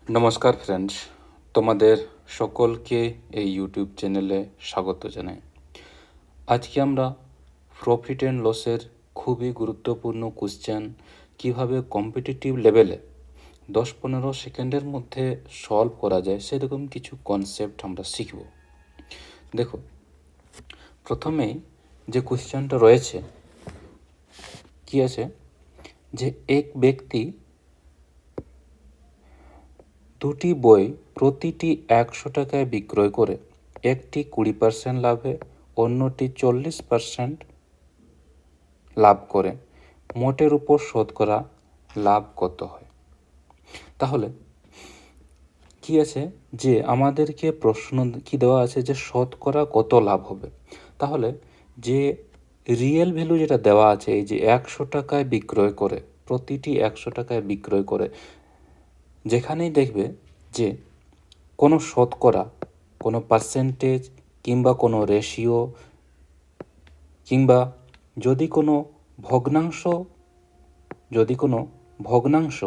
নমস্কার ফ্রেন্ডস, তোমাদের সকলকে এই ইউটিউব চ্যানেলে স্বাগত জানাই। আজকে আমরা প্রফিট অ্যান্ড লসের খুবই গুরুত্বপূর্ণ কোশ্চেন কিভাবে কম্পিটিটিভ লেভেলে 10-15 সেকেন্ডের মধ্যে সলভ করা যায় সেরকম কিছু কনসেপ্ট আমরা শিখব। দেখো, প্রথমেই যে কোশ্চেনটা রয়েছে কি আছে, যে এক ব্যক্তি দুটি বই প্রতিটি 100 টাকায় বিক্রয় করে একটি 20% লাভে অন্যটি 40% লাভ করে, মোটের উপর শতকরা লাভ কত হয়? তাহলে কি আছে, যে আমাদেরকে প্রশ্ন কি দেওয়া আছে যে শতকরা কত লাভ হবে। তাহলে যে রিয়েল ভ্যালু যেটা দেওয়া আছে, এই যে 100 টাকায় বিক্রয় করে, প্রতিটি 100 টাকায় বিক্রয় করে, যেখানেই দেখবে যে কোনো শতকরা, কোনো পার্সেন্টেজ কিংবা কোনো রেশিও কিংবা যদি কোনো ভগ্নাংশ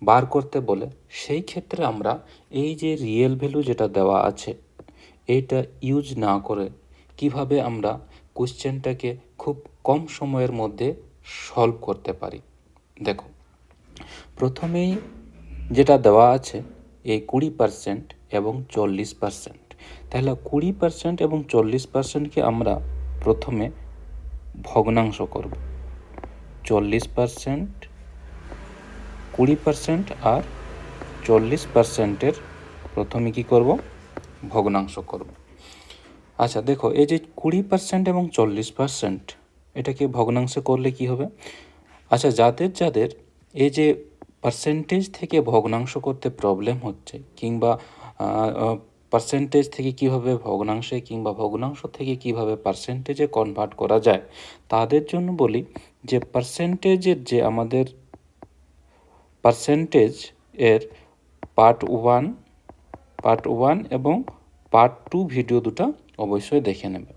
বার করতে বলে, সেই ক্ষেত্রে আমরা এই যে রিয়েল ভ্যালু যেটা দেওয়া আছে এইটা ইউজ না করে কিভাবে আমরা কোশ্চেনটাকে খুব কম সময়ের মধ্যে সলভ করতে পারি। দেখো, প্রথমেই যেটা দেওয়া আছে এই 20% এবং 40%। তাহলে 20% এবং 40%কে আমরা প্রথমে ভগ্নাংশ করব। 40%, 20% আর 40%-এর প্রথমে কি করব? ভগ্নাংশ করব। আচ্ছা দেখো, এই যে 20% এবং 40% এটাকে ভগ্নাংশে করলে কি হবে? আচ্ছা, যাদের এই যে পার্সেন্টেজ থেকে ভগ্নাংশ করতে প্রবলেম হচ্ছে, কিংবা পার্সেন্টেজ থেকে কিভাবে ভগ্নাংশে কিংবা ভগ্নাংশ থেকে কিভাবে পার্সেন্টেজে কনভার্ট করা যায়, তাদের জন্য বলি যে পার্সেন্টেজের যে আমাদের পার্সেন্টেজ এর পার্ট ওয়ান এবং পার্ট 2 ভিডিও দুটো অবশ্যই দেখে নেবে।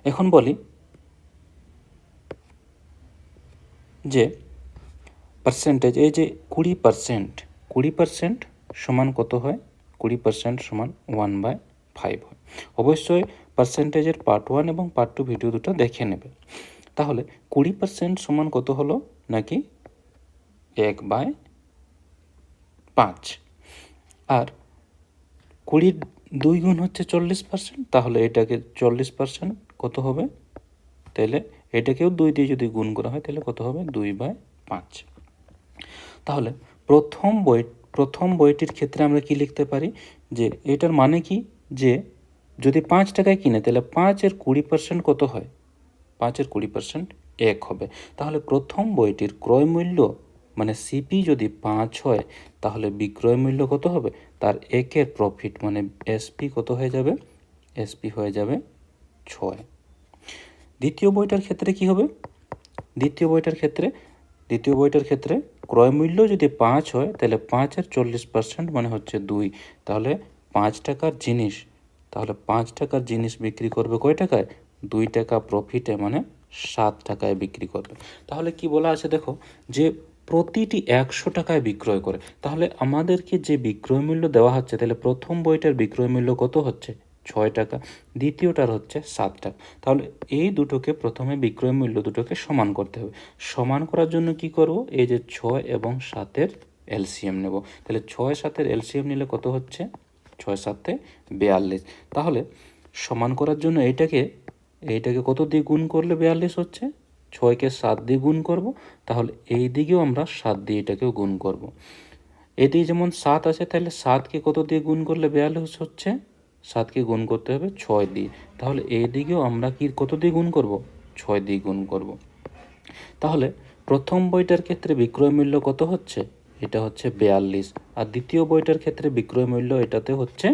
এখন বলি যে পার্সেন্টেজ, এই যে 20% সমান কত হয়? 20% সমান 1/5 হয়। অবশ্যই পার্সেন্টেজের পার্ট 1 এবং পার্ট 2 ভিডিও দুটো দেখে নেবে। তাহলে 20% সমান কত হলো? নাকি 1/5। আর 20 2 গুণ হচ্ছে 40%, তাহলে এটাকে 40% কত হবে? তাহলে এটাকেও 2 দিয়ে যদি গুণ করা হয় তাহলে কত হবে? 2/5। তাহলে প্রথম বইটির ক্ষেত্রে আমরা কি লিখতে পারি, যে এটার মানে কি, যে যদি 5 টাকায় কিনে তাহলে 5-এর 20% কত হয়? 5-এর 20% 1 হবে। তাহলে প্রথম বইটির ক্রয় মূল্য মানে সিপি যদি 5 হয়, তাহলে বিক্রয় মূল্য কত হবে? তার 1-এর প্রফিট মানে এসপি কত হয়ে যাবে? এসপি হয়ে যাবে 6। দ্বিতীয় বইটার ক্ষেত্রে কি হবে? দ্বিতীয় বইটার ক্ষেত্রে ক্রয় মূল্য যদি 5 হয়, তাহলে 5-এর 40% মানে হচ্ছে 2। তাহলে 5 টাকার জিনিস, তাহলে 5 টাকার জিনিস বিক্রি করবে কয় টাকায়? 2 টাকা প্রফিটে, মানে 7 টাকায় বিক্রি করবে। তাহলে কি বলা আছে দেখো, যে প্রতিটি 100 টাকায় বিক্রয় করে। তাহলে আমাদেরকে যে বিক্রয় মূল্য দেওয়া হচ্ছে, তাহলে প্রথম বইটার বিক্রয় মূল্য কত হচ্ছে? 6 টাকা, দ্বিতীয়টার হচ্ছে 7 টাকা। তাহলে এই দুটোকে প্রথমে বিক্রয় মূল্য দুটোকে সমান করতে হবে। সমান করার জন্য কি করব? এই যে 6 এবং 7-এর এলসিএম নেব। তাহলে 6-7-এর এলসিএম নিলে কত হচ্ছে? 6-7-এ 42। তাহলে সমান করার জন্য এইটাকে কত দিয়ে গুণ করলে 42 হচ্ছে? 6-কে 7 দিয়ে গুণ করব। তাহলে এই দিকেও আমরা 7 দিয়ে এটাকেও গুণ করব। এদিকে যেমন 7 আছে, তাহলে 7-কে কত দিয়ে গুণ করলে 42 হচ্ছে? 7-কে গুণ করতে হবে 6 দিয়ে। তাহলে এই দিকেও আমরা কি কত দিয়ে গুণ করব? 6 দিয়ে গুণ করব। তাহলে প্রথম বইটার ক্ষেত্রে বিক্রয় মূল্য কত হচ্ছে? এটা হচ্ছে 42। আর দ্বিতীয় বইটার ক্ষেত্রে বিক্রয় মূল্য এটাতে হচ্ছে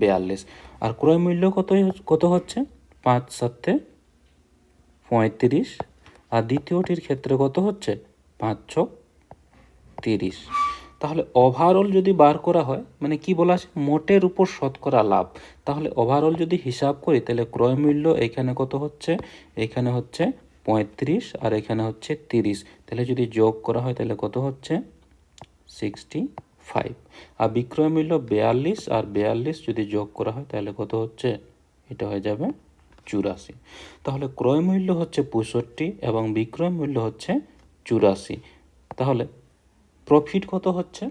42। আর ক্রয় মূল্য কত হচ্ছে? 5-7-এ 35। আর দ্বিতীয়টির ক্ষেত্রে কত হচ্ছে? 5-6 30। তাহলে ওভারঅল যদি বার করা হয়, মানে কি বলা আছে? মোটের উপর শতকরা লাভ। তাহলে ওভারঅল যদি হিসাব করি, তাহলে ক্রয় মূল্য এখানে কত হচ্ছে? এখানে হচ্ছে 35 আর এখানে হচ্ছে 30। তাহলে যদি যোগ করা হয় তাহলে কত হচ্ছে? 65। আর বিক্রয় মূল্য 42 আর 42 যদি যোগ করা হয় তাহলে কত হচ্ছে, এটা হয়ে যাবে 84। তাহলে ক্রয় মূল্য হচ্ছে 65 এবং বিক্রয় মূল্য হচ্ছে 84। তাহলে প্রফিট কত হচ্ছে,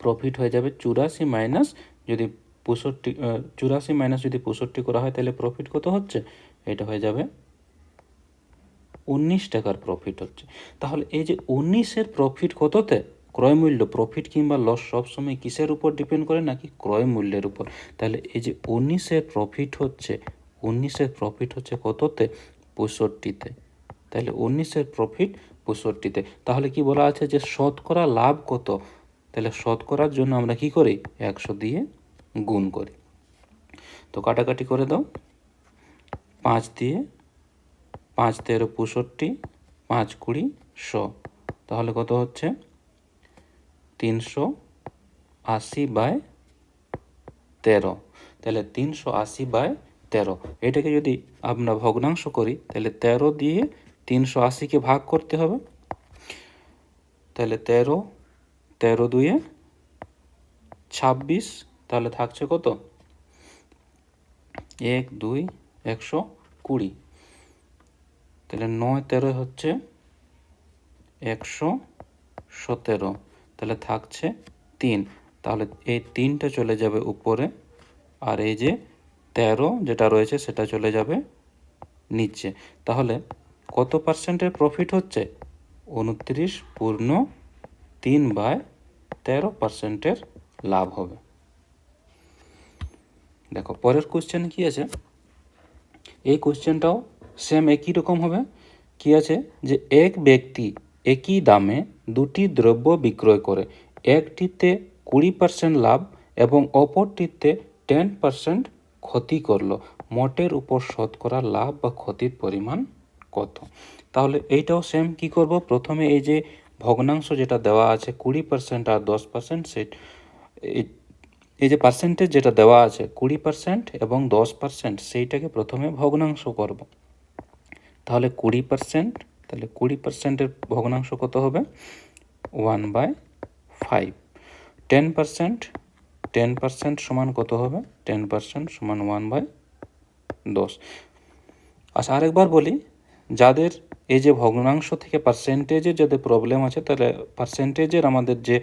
প্রফিট হয়ে যাবে 84 মাইনাস যদি 84 মাইনাস যদি 65 করা হয় তাহলে প্রফিট কত হচ্ছে, এটা হয়ে যাবে 19 টাকার প্রফিট হচ্ছে। তাহলে এই যে 19-এর প্রফিট কততে, ক্রয় মূল্য, প্রফিট কিংবা লস সবসময় কিসের উপর ডিপেন্ড করে, নাকি ক্রয় মূল্যের উপর। তাহলে এই যে 19-এর প্রফিট হচ্ছে, 19-এর প্রফিট হচ্ছে কততে, 65-তে। তাহলে 19-এর প্রফিট 65-তে। তাহলে কি বলা আছে যে শতকরা লাভ কত, তাহলে শতকরার জন্য আমরা কি করি, 100 দিয়ে গুণ করি। তো কাটাকাটি করে দাও, 5 দিয়ে 5 13 65, 5 20 100, তাহলে কত হচ্ছে 380/13। তাহলে 380/13, এটাকে যদি আমরা ভগ্নাংশ করি তাহলে 13 দিয়ে 380-কে ভাগ করতে হবে। তাহলে 13 13 দুয়ে 26, তাহলে থাকছে কত, 1 2 120। তাহলে 9 13 হচ্ছে 117, তাহলে থাকছে 3। তাহলে এই 3টা চলে যাবে উপরে, আর এই যে 13 যেটা রয়েছে সেটা চলে যাবে নিচে। তাহলে কত পার্সেন্টের প্রফিট হচ্ছে, 29.3/13% লাভ হবে। দেখো পরের কোশ্চেন কি আছে, এই কোশ্চেনটাও সেম একই রকম হবে। কি আছে যে এক ব্যক্তি একই দামে দুটি দ্রব্য বিক্রয় করে, একটিতে 20% লাভ এবং অপরটিতে 10% ক্ষতি করলো, মোটের উপর শতকরা লাভ বা ক্ষতির পরিমাণ কত। তাহলে এইটাও সেম কি করব, প্রথমে এই যে ভগ্নাংশ যেটা দেওয়া আছে 20% আর 10%, এই যে পার্সেন্টেজ যেটা দেওয়া আছে 20% এবং 10%, সেইটাকে প্রথমে ভগ্নাংশ করব। তাহলে 20%, তাহলে 20%-এর ভগ্নাংশ কত হবে, 1/5। 10%, 10% সমান কত হবে, 10% সমান 1/10। আচ্ছা আরেকবার বলি, যাদের এই যে ভগ্নাংশ থেকে পার্সেন্টেজের যাদের প্রবলেম আছে, তাহলে পার্সেন্টেজের আমাদের যে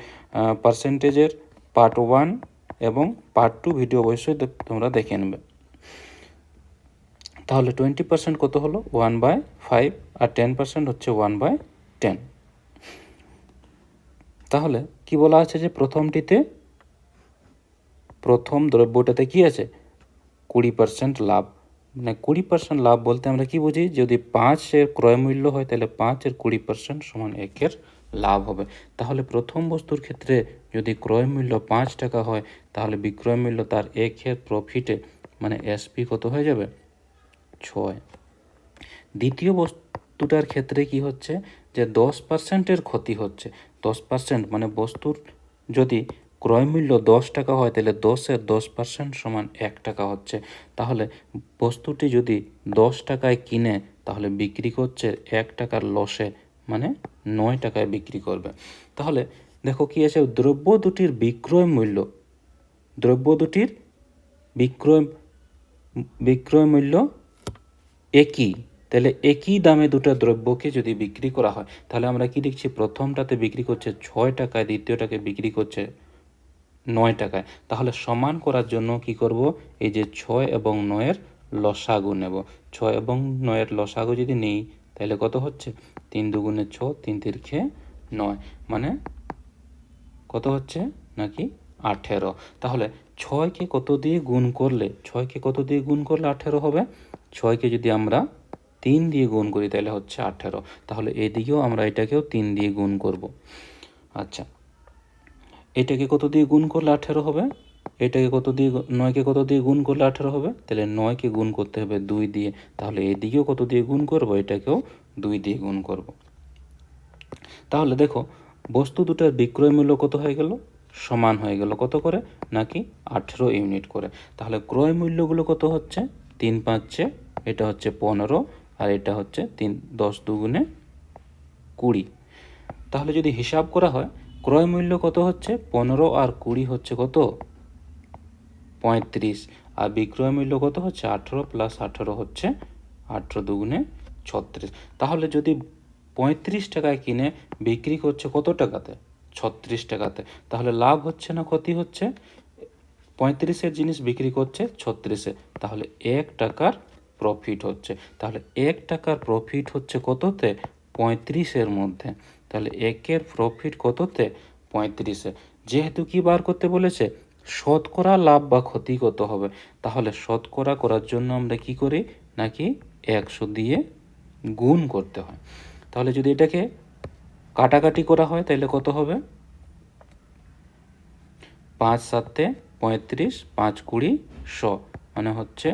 পার্সেন্টেজের পার্ট 1 এবং পার্ট 2 ভিডিও অবশ্যই তোমরা দেখে নেবে। তাহলে 20% কত হলো, 1/5, আর 10% হচ্ছে 1/10। তাহলে কি বলা আছে যে প্রথমটিতে, প্রথম দ্রব্যটাতে কি আছে 20% লাভ, মানে 20% লাভ বলতে আমরা কি বুঝি, যদি 5-এর ক্রয় মূল্য হয় তাহলে 5-এর 20% সমান 1-এর লাভ হবে। তাহলে প্রথম বস্তুর ক্ষেত্রে যদি ক্রয় মূল্য 5 টাকা হয় তাহলে বিক্রয় মূল্য তার 1-এর প্রফিটে মানে এসপি কত হয়ে যাবে, 6। দ্বিতীয় বস্তুটার ক্ষেত্রে কি হচ্ছে যে 10%-এর ক্ষতি হচ্ছে, 10% মানে বস্তুর যদি ক্রয় মূল্য 10 টাকা হয় তাহলে 10-এর 10% সমান 1 টাকা হচ্ছে। তাহলে বস্তুটি যদি 10 টাকায় কিনে তাহলে বিক্রি করছে 1 টাকার লসে, মানে 9 টাকায় বিক্রি করবে। তাহলে দেখো কি আছে, দ্রব্য দুটির বিক্রয় মূল্য, দ্রব্য দুটির বিক্রয় মূল্য একই, তাহলে একই দামে দুটো দ্রব্যকে যদি বিক্রি করা হয় তাহলে আমরা কি দেখছি, প্রথমটাতে বিক্রি করছে 6 টাকায়, দ্বিতীয়টাকে বিক্রি করছে 9 টাকায়। তাহলে সমান করার জন্য কি করব, এই যে 6 এবং 9-এর লসাগু নেব। 6 এবং 9-এর লসাগু যদি নেই তাহলে কত হচ্ছে, 3 দুগুণে 6, 3 তিরখে 9, মানে কত হচ্ছে নাকি 18। তাহলে 6কে কত দিয়ে গুণ করলে, 6কে কত দিয়ে গুণ করলে 18 হবে, 6কে যদি আমরা 3 দিয়ে গুণ করি তাহলে হচ্ছে 18। তাহলে এদিকেও আমরা এটাকেও 3 দিয়ে গুণ করব। আচ্ছা এটাকে কত দিয়ে গুণ করলে 18 হবে, এটাকে কত দিয়ে, 9কে কত দিয়ে গুণ করলে 18 হবে, তাহলে 9কে গুণ করতে হবে 2 দিয়ে। তাহলে এদিকেও কত দিয়ে গুণ করব, এটাকেও 2 দিয়ে গুণ করব। তাহলে দেখো বস্তু দুটার বিক্রয় মূল্য কত হয়ে গেল, সমান হয়ে গেল, কত করে নাকি 18 ইউনিট করে। তাহলে ক্রয় মূল্যগুলো কত হচ্ছে, 3 5, এটা হচ্ছে 15, আর এটা হচ্ছে 10 দুগুণে 20। তাহলে যদি হিসাব করা হয় ক্রয় মূল্য কত হচ্ছে 15 আর 20 হচ্ছে কত 35, আর বিক্রয় মূল্য কত হচ্ছে 18 প্লাস 18 হচ্ছে 18 দুগুণে 36। তাহলে যদি 35 টাকায় কিনে বিক্রি করছে কত টাকাতে 36 টাকাতে, তাহলে লাভ হচ্ছে না ক্ষতি হচ্ছে? 35-এর জিনিস বিক্রি করছে 36-এ, তাহলে 1 টাকার প্রফিট হচ্ছে। তাহলে 1 টাকার প্রফিট হচ্ছে কততে 35-এর মধ্যে। তাহলে 1-এর প্রফিট কততে 35-এ। যেহেতু কি বার করতে বলেছে শতকরা লাভ বা ক্ষতি কত হবে, তাহলে শতকরা করার জন্য আমরা কি করি নাকি 100 দিয়ে গুণ করতে হয়। তাহলে যদি এটাকে কাটাকাটি করা হয় তাহলে কত হবে 5 7 35, 5 20 100, মানে হচ্ছে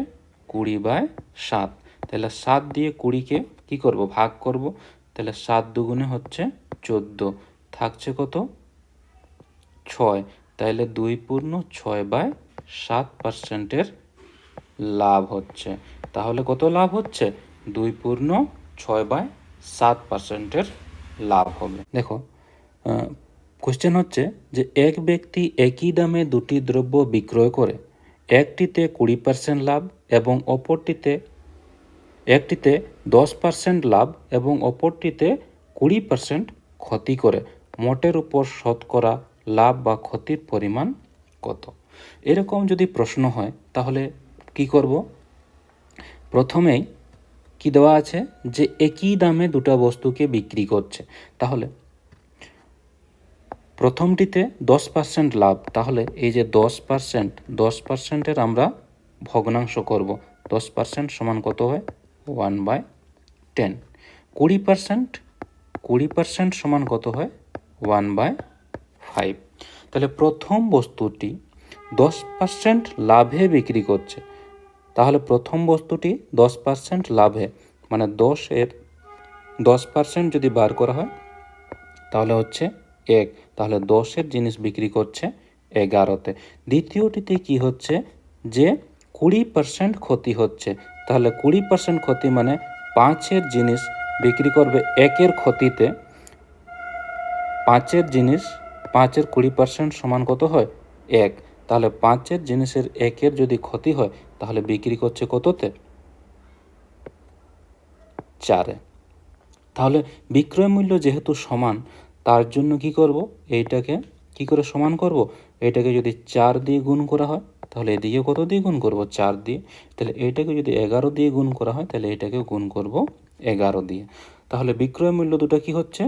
20/7। তাহলে 7 দিয়ে 20-কে কী করব ভাগ করব, তাহলে 7 দুগুণে হচ্ছে 14, থাকছে কত 6, তাহলে 2/6/7%-এর লাভ হচ্ছে। তাহলে কত লাভ হচ্ছে 2/6/7%-এর লাভ হবে। দেখো কোশ্চেন হচ্ছে যে এক ব্যক্তি একই দামে দুটি দ্রব্য বিক্রয় করে, একটিতে 20% লাভ এবং একটিতে 10% লাভ এবং অপরটিতে 20% ক্ষতি করে, মোটের উপর শতকরা লাভ বা ক্ষতির পরিমাণ কত? এরকম যদি প্রশ্ন হয় তাহলে কি করব? প্রথমেই কি দেওয়া আছে যে একই দামে দুটো বস্তুকে বিক্রি করছে, তাহলে প্রথমটিতে 10% লাভ, তাহলে এই যে 10%-এর আমরা ভগ্নাংশ করব। 10% সমান কত হয় 1/10। 20% সমান কত হয় 1/5। তাহলে প্রথম বস্তুটি 10% লাভে বিক্রি করছে, তাহলে প্রথম বস্তুটি 10% লাভে, মানে 10% যদি বার করা হয় তাহলে হচ্ছে 1, তাহলে 10-এর জিনিস বিক্রি করছে 11-তে। দ্বিতীয়টিতে কি হচ্ছে যে 20% ক্ষতি হচ্ছে, তাহলে 20% ক্ষতি মানে 5-এর জিনিস বিক্রি করবে 1-এর ক্ষতিতে। 5-এর জিনিস 5-এর 20% সমান কত হয় 1, তাহলে 5-এর জিনিসের 1-এর যদি ক্ষতি হয় তাহলে বিক্রি করছে কততে 4-এ। তাহলে বিক্রয় মূল্য যেহেতু সমান তার জন্য কি করব, এইটাকে কি করে সমান করব, এটাকে যদি 4 দিয়ে গুণ করা হয় তাহলে এদিকে কত দিয়ে গুণ করব 4 দিয়ে, তাহলে এইটাকে যদি 11 দিয়ে গুণ করা হয় তাহলে এটাকেও গুণ করব 11 দিয়ে। তাহলে বিক্রয় মূল্য দুটো কি হচ্ছে,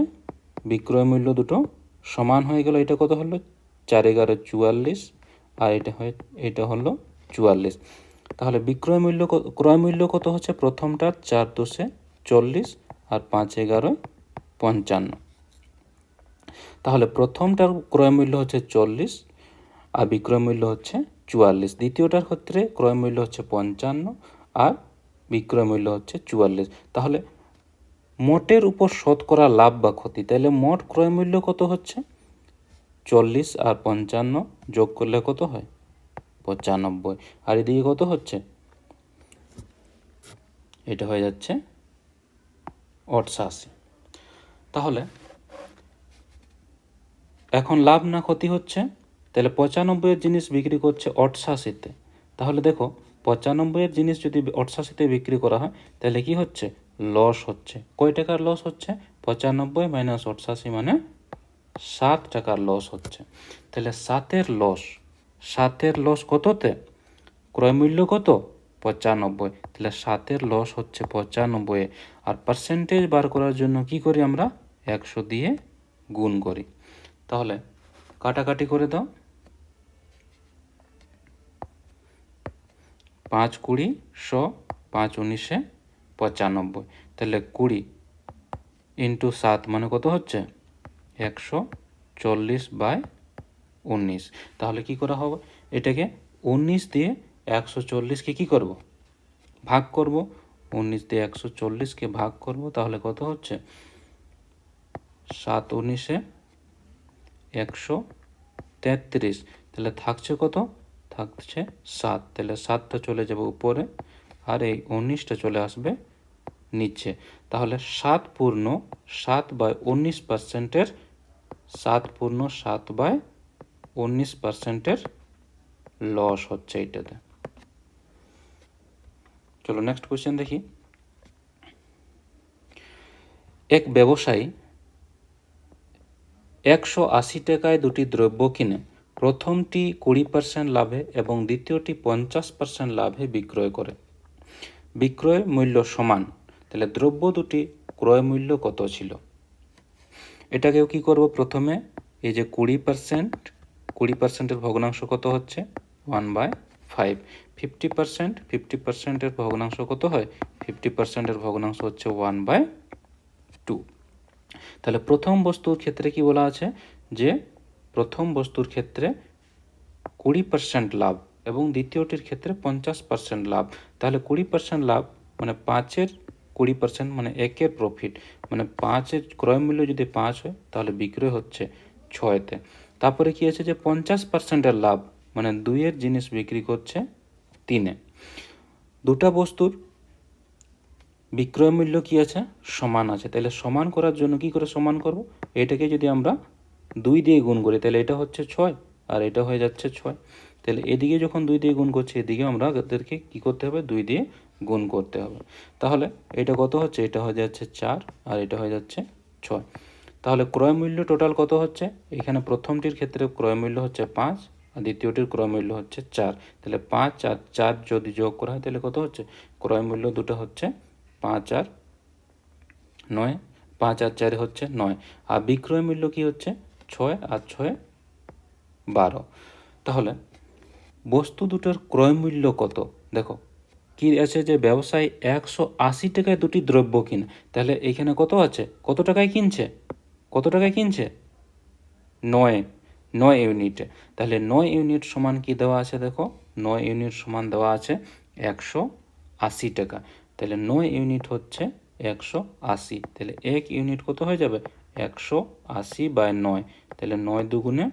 বিক্রয় মূল্য দুটো সমান হয়ে গেল। এটা কত হলো 4 11 44, আর এটা হলো 44। তাহলে বিক্রয় মূল্য ক্রয় মূল্য কত হচ্ছে, প্রথমটার 4 2 40 আর 5 11 55। তাহলে প্রথমটার ক্রয় মূল্য হচ্ছে 40 আর বিক্রয় মূল্য হচ্ছে 44। দ্বিতীয়টার ক্ষেত্রে ক্রয় মূল্য হচ্ছে 55 আর বিক্রয় মূল্য হচ্ছে 44। তাহলে মোটের উপর শতকরা লাভ বা ক্ষতি, তাহলে মোট ক্রয় মূল্য কত হচ্ছে 40 আর 55 যোগ করলে কত হয় 95, আর এদিকে কত হচ্ছে এটা হয়ে যাচ্ছে 88। তাহলে এখন লাভ না ক্ষতি হচ্ছে, তাহলে 95-এর জিনিস বিক্রি করছে 88-তে। তাহলে দেখো 95-এর জিনিস যদি 88-তে বিক্রি করা হয় তাহলে কি হচ্ছে লস হচ্ছে। কয় টাকার লস হচ্ছে 95 মাইনাস 88 মানে 7 টাকার লস হচ্ছে। তাহলে 7-এর লস কততে, ক্রয় মূল্য কত 95, তাহলে 7-এর লস হচ্ছে 95-এ। আর পার্সেন্টেজ বার করার জন্য কি করি আমরা 100 দিয়ে গুণ করি। তাহলে কাটাকাটি করে দাও, 5 20 100, 5 19 95, তাহলে 20 ইন্টু 7 মানে কত হচ্ছে 140/19। তাহলে কি করা হবে, এটাকে 19 দিয়ে 140-কে কী করব ভাগ করব, 19 দিয়ে 140-কে ভাগ করব, তাহলে কত হচ্ছে 7 19 133, তাহলে থাকছে কত থাকছে 7, তাহলে 7টা চলে যাবে উপরে আর এই 19টা চলে আসবে নিচে। তাহলে 7/19%-এর 7/7/19% লস হচ্ছে এইটাতে। চলো নেক্সট কোয়েশ্চেন দেখি। এক ব্যবসায়ী 180 টাকায় দুটি দ্রব্য কিনে প্রথমটি 20% লাভে এবং দ্বিতীয়টি 50% লাভে বিক্রয় করে। বিক্রয় মূল্য সমান, তাহলে দ্রব্য দুটি ক্রয় মূল্য কত ছিল? এটাকেও কি করব, প্রথমে এই যে 20%-20%-এর ভগ্নাংশ কত হচ্ছে 1/5, 50%-50%-এর ভগ্নাংশ কত হয় 50%-এর ভগ্নাংশ হচ্ছে 1/2। তাহলে প্রথম বস্তুর ক্ষেত্রে কি বলা আছে যে প্রথম বস্তুর ক্ষেত্রে 20% লাভ এবং দ্বিতীয়টির ক্ষেত্রে 50% লাভ। তাহলে 20% লাভ মানে 5-এর 20% মানে 1-এর প্রফিট, মানে 5-এর ক্রয় মূল্য যদি 5 হয় তাহলে বিক্রয় হচ্ছে 6-তে। তারপরে কি আছে যে 50%-এর লাভ মানে 2-এর জিনিস বিক্রি করছে 3-এ। দুটা বস্তুর বিক্রয় মূল্য কি আছে সমান আছে, তাহলে সমান করার জন্য কি করে সমান করব, এটাকে যদি আমরা 2 দিয়ে গুণ করি তাহলে এটা হচ্ছে 6 আর এটা হয়ে যাচ্ছে 6। তাহলে এদিকে যখন 2 দিয়ে গুণ করছি এদিকে আমরা এদেরকে কি করতে হবে 2 দিয়ে গুণ করতে হবে। তাহলে এটা কত হচ্ছে, এটা হয়ে যাচ্ছে 4 আর এটা হয়ে যাচ্ছে 6। তাহলে ক্রয় মূল্য টোটাল কত হচ্ছে, এখানে প্রথমটির ক্ষেত্রে ক্রয় মূল্য হচ্ছে 5 আর দ্বিতীয়টির ক্রয় মূল্য হচ্ছে 4। তাহলে 5 আর 4 যদি যোগ করা হয় তাহলে কত হচ্ছে, ক্রয় মূল্য দুটো হচ্ছে 5 আর 9, 5 আর 4 হচ্ছে 9 আর বিক্রয় মূল্য কি হচ্ছে 6 আর 6 12। তাহলে বস্তু দুটোর ক্রয় মূল্য কত, দেখো কি আছে যে ব্যবসায়ী 180 টাকায় দুটি দ্রব্য কিনে, তাহলে এখানে কত আছে, কত টাকায় কিনছে, কত টাকায় কিনছে 9 ইউনিটে। তাহলে 9 ইউনিট সমান কি দেওয়া আছে, দেখো 9 ইউনিট সমান দেওয়া আছে 180 টাকা। তাহলে 9 ইউনিট হচ্ছে 180, তাহলে 1 ইউনিট কত হয়ে যাবে 180/9, তাহলে 9 দুগুণে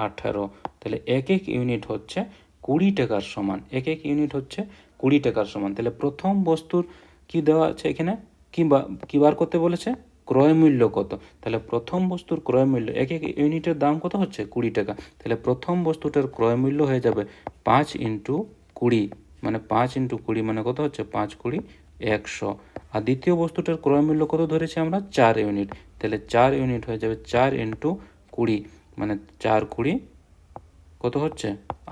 18, তাহলে এক ইউনিট হচ্ছে 20 টাকার সমান, এক ইউনিট হচ্ছে 20 টাকার সমান। তাহলে প্রথম বস্তুর কি দেওয়া আছে এখানে, কি বার করতে বলেছে ক্রয় মূল্য কত, তাহলে প্রথম বস্তুর ক্রয় মূল্য এক ইউনিটের দাম কত হচ্ছে 20 টাকা, তাহলে প্রথম বস্তুটার ক্রয় মূল্য হয়ে যাবে 5 × 20, মানে 5 × 20 মানে কত হচ্ছে 5 × 20 100। আর দ্বিতীয় বস্তুটার ক্রয় মূল্য কত ধরেছি আমরা 4 ইউনিট, তাহলে 4 ইউনিট হয়ে যাবে 4 × 20 মানে 4 × 20 কত হচ্ছে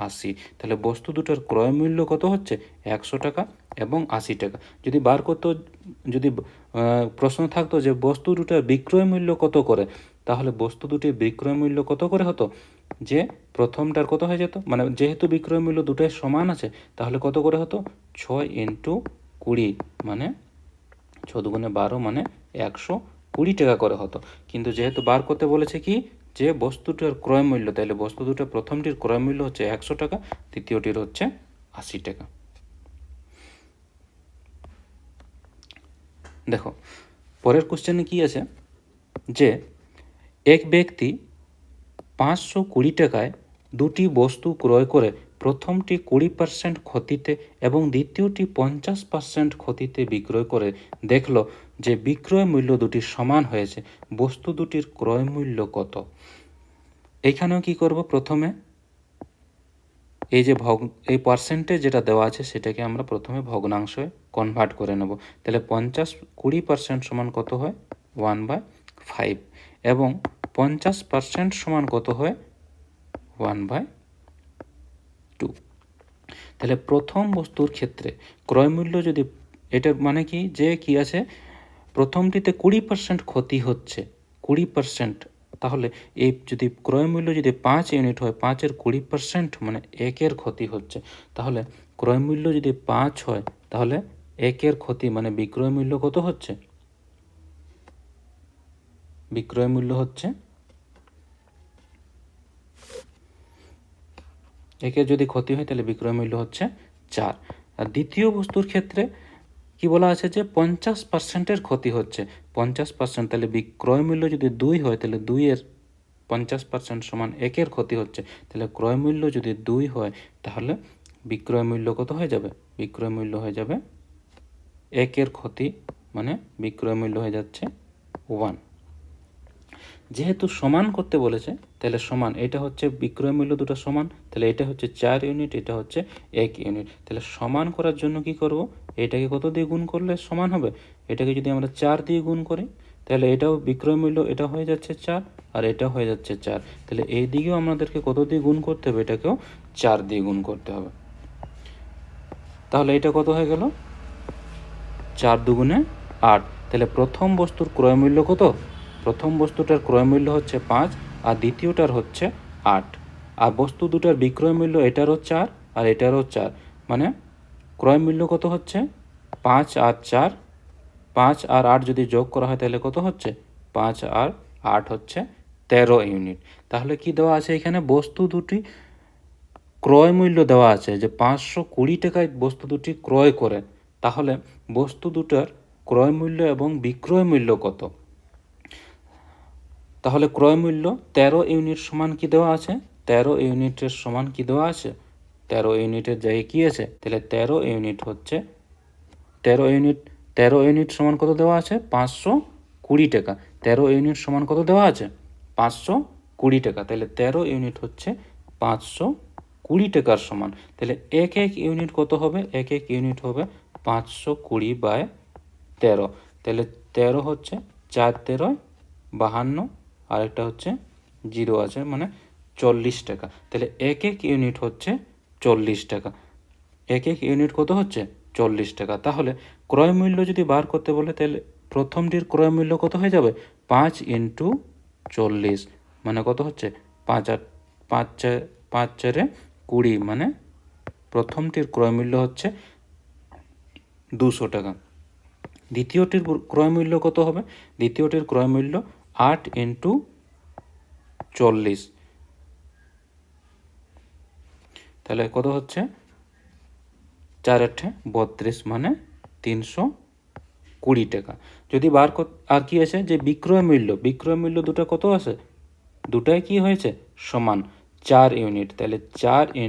80। তাহলে বস্তু দুটোর ক্রয় মূল্য কত হচ্ছে 100 টাকা এবং 80 টাকা। যদি বার করতো, যদি প্রশ্ন থাকতো যে বস্তু দুটোর বিক্রয় মূল্য কত করে, তাহলে বস্তু দুটির বিক্রয় মূল্য কত করে হতো, যে প্রথমটার কত হয়ে যেত, মানে যেহেতু বিক্রয় মূল্য দুটোই সমান আছে তাহলে কত করে হতো 6 × 20 মানে 6 দুগুণে 12 মানে 120 টাকা করে হতো। কিন্তু যেহেতু বার করতে বলেছে কি যে বস্তুটার ক্রয় মূল্য, তাহলে বস্তু দুটো প্রথমটির ক্রয় মূল্য হচ্ছে 100 টাকা, দ্বিতীয়টির হচ্ছে 80 টাকা। দেখো পরের কোশ্চেনে কি আছে যে এক ব্যক্তি 520 টাকায় দুটি বস্তু ক্রয় করে প্রথমটি 20% ক্ষতিতে এবং দ্বিতীয়টি 50% ক্ষতিতে বিক্রয় করে দেখলো যে বিক্রয় মূল্য দুটি সমান হয়েছে, বস্তু দুটির ক্রয় মূল্য কত। এখানেও কি করব, প্রথমে এই যে পার্সেন্টেজ যেটা দেওয়া আছে সেটাকে আমরা প্রথমে ভগ্নাংশে কনভার্ট করে নেব। তাহলে 20% সমান কত হয় 1/5 এবং 50% সমান কত হয় 1/2। তাহলে প্রথম বস্তুর ক্ষেত্রে ক্রয় মূল্য যদি, এটার মানে কি যে কি আছে প্রথমটিতে 20% ক্ষতি হচ্ছে 20%, তাহলে এই যদি ক্রয় মূল্য যদি 5 ইউনিট হয় 5-এর 20% মানে 1-এর ক্ষতি হচ্ছে, তাহলে ক্রয় মূল্য যদি 5 হয় তাহলে 1-এর ক্ষতি মানে বিক্রয় মূল্য কত হচ্ছে, বিক্রয় মূল্য হচ্ছে 1-এর যদি ক্ষতি হয় তাহলে বিক্রয় মূল্য হচ্ছে 4। আর দ্বিতীয় বস্তুর ক্ষেত্রে কি বলা আছে যে 50%-এর ক্ষতি হচ্ছে 50%, তাহলে বিক্রয় মূল্য যদি 2 হয় তাহলে 2-এর 50% সমান 1-এর ক্ষতি হচ্ছে, তাহলে ক্রয় মূল্য যদি 2 হয় তাহলে বিক্রয় মূল্য কত হয়ে যাবে, বিক্রয় মূল্য হয়ে যাবে 1-এর ক্ষতি মানে বিক্রয় মূল্য হয়ে যাচ্ছে 1। যেহেতু সমান করতে বলেছে তাহলে সমান, এটা হচ্ছে বিক্রয় মূল্য দুটো সমান, তাহলে এটা হচ্ছে 4 ইউনিট, এটা হচ্ছে 1 ইউনিট। তাহলে সমান করার জন্য কি করব, এটাকে কত দিয়ে গুণ করলে সমান হবে, এটাকে যদি আমরা 4 দিয়ে গুণ করি তাহলে এটাও বিক্রয় মূল্য, এটা হয়ে যাচ্ছে 4 আর এটা হয়ে যাচ্ছে 4। তাহলে এই দিকেও আমাদেরকে কত দিয়ে গুণ করতে হবে, এটাকেও 4 দিয়ে গুণ করতে হবে। তাহলে এটা কত হয়ে গেল, 4 দুগুণে 8। তাহলে প্রথম বস্তুর ক্রয় মূল্য কত, প্রথম বস্তুটার ক্রয় মূল্য হচ্ছে 5 আর দ্বিতীয়টার হচ্ছে 8। আর বস্তু দুটার বিক্রয় মূল্য এটারও 4 আর এটারও 4, মানে ক্রয় মূল্য কত হচ্ছে 5 আর 4, 5 আর 8 যদি যোগ করা হয় তাহলে কত হচ্ছে 5 আর 8 হচ্ছে 13 ইউনিট। তাহলে কি দেওয়া আছে এখানে, বস্তু দুটি ক্রয় মূল্য দেওয়া আছে যে 520 টাকায় বস্তু দুটি ক্রয় করেন, তাহলে বস্তু দুটার ক্রয় মূল্য এবং বিক্রয় মূল্য কত। তাহলে ক্রয় মূল্য 13 ইউনিট সমান কি দেওয়া আছে, 13 ইউনিটের সমান কি দেওয়া আছে, 13 ইউনিটের জায়গায় কি আছে, তাহলে 13 ইউনিট হচ্ছে 13 ইউনিট সমান কত দেওয়া আছে 520 টাকা। 13 ইউনিট সমান কত দেওয়া আছে 520 টাকা। তাহলে 13 ইউনিট হচ্ছে 520 টাকার সমান। তাহলে এক এক ইউনিট কত হবে, এক এক ইউনিট হবে 520/13। তাহলে 13 হচ্ছে 4 13 52, আর একটা হচ্ছে 0 আছে মানে 40 টাকা। তাহলে এক এক ইউনিট হচ্ছে 40 টাকা, এক এক ইউনিট কত হচ্ছে 40 টাকা। তাহলে ক্রয় মূল্য যদি বার করতে বলে তাহলে প্রথমটির ক্রয় মূল্য কত হয়ে যাবে 5 × 40, মানে কত হচ্ছে 5 আর 5 4 20, মানে প্রথমটির ক্রয় মূল্য হচ্ছে 200 টাকা। দ্বিতীয়টির ক্রয় মূল্য কত হবে, দ্বিতীয়টির ক্রয় মূল্য 8 × 40, তাহলে কত হচ্ছে 4 8 32, মানে 320 টাকা। যদি বার আর কি আছে যে বিক্রয় মূল্য, বিক্রয় মূল্য দুটো কত আছে, দুটাই কি হয়েছে সমান 4 ইউনিট। তাহলে 4 ×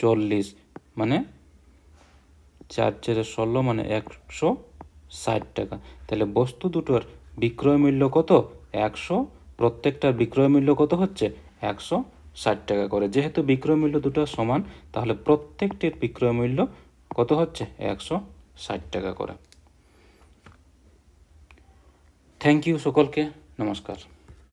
40, মানে 4 4 16, মানে 160 টাকা। তাহলে বস্তু দুটোর বিক্রয় মূল্য কত 100, প্রত্যেকটার বিক্রয় মূল্য কত হচ্ছে 160 টাকা করে। যেহেতু বিক্রয় মূল্য দুটো সমান তাহলে প্রত্যেকটির বিক্রয় মূল্য কত হচ্ছে 160 টাকা করে। থ্যাংক ইউ সকলকে, নমস্কার।